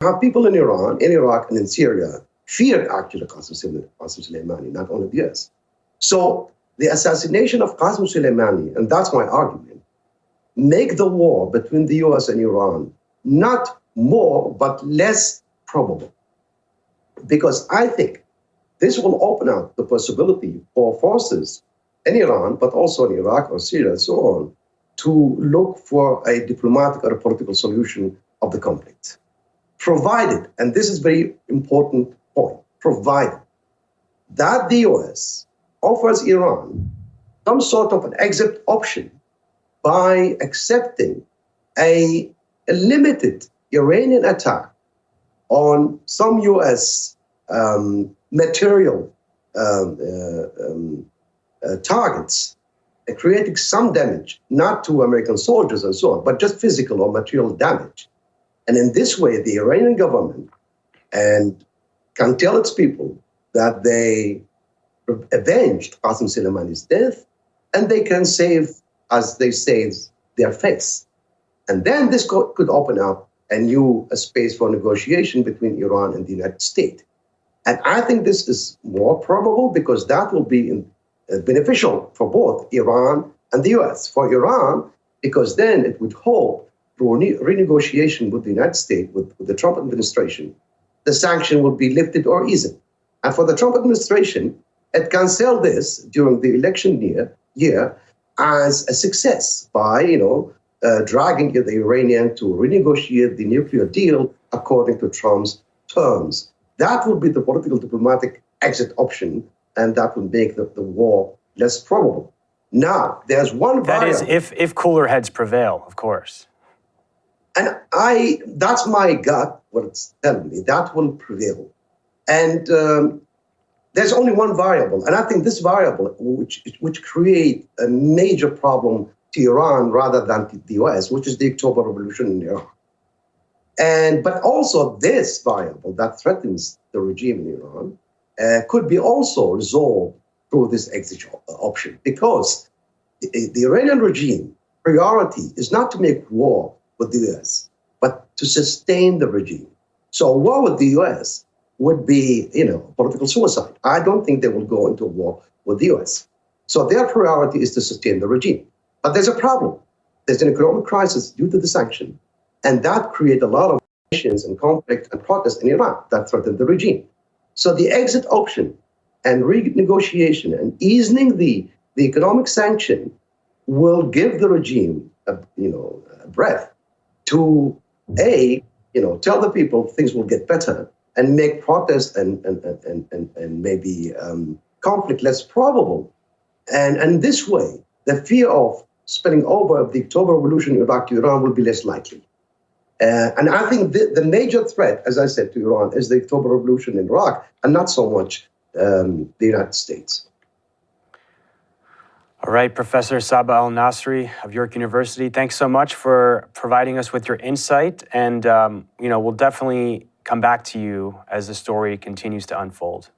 have people in Iran, in Iraq, and in Syria feared actually Qassem Soleimani, not only the US. So the assassination of Qassem Soleimani, and that's my argument, make the war between the US and Iran not more but less probable. Because I think this will open up the possibility for forces in Iran, but also in Iraq or Syria and so on, to look for a diplomatic or a political solution of the conflict. Provided, and this is a very important point, provided that the US offers Iran some sort of an exit option by accepting a limited Iranian attack on some US material targets, creating some damage, not to American soldiers and so on, but just physical or material damage. And in this way, the Iranian government can tell its people that they avenged Qassem Soleimani's death, and they can save, as they say, their face. And then this could open up a new space for negotiation between Iran and the United States. And I think this is more probable because that will be beneficial for both Iran and the US. For Iran, because then it would hope through renegotiation with the United States, with the Trump administration, the sanction will be lifted or eased. And for the Trump administration, it can sell this during the election year as a success by, dragging the Iranian to renegotiate the nuclear deal according to Trump's terms. That would be the political diplomatic exit option, and that would make the war less probable. Now, there's one variable. That is, if cooler heads prevail, of course. And that's my gut, what it's telling me, that will prevail. And there's only one variable, and I think this variable, which create a major problem to Iran rather than to the US, which is the October Revolution in Iran. But also this variable that threatens the regime in Iran could be also resolved through this exit option, because the Iranian regime priority is not to make war with the US, but to sustain the regime. So a war with the US would be, political suicide. I don't think they will go into a war with the US. So their priority is to sustain the regime. But there's a problem. There's an economic crisis due to the sanction, and that creates a lot of tensions and conflict and protests in Iran that threaten the regime. So the exit option and renegotiation and easing the economic sanction will give the regime a breath to tell the people things will get better and make protest and maybe conflict less probable. And this way, the fear of spilling over of the October Revolution in Iraq to Iran will be less likely. And I think the major threat, as I said, to Iran is the October Revolution in Iraq, and not so much the United States. All right, Professor Saba Al-Nasri of York University, thanks so much for providing us with your insight. And, we'll definitely come back to you as the story continues to unfold.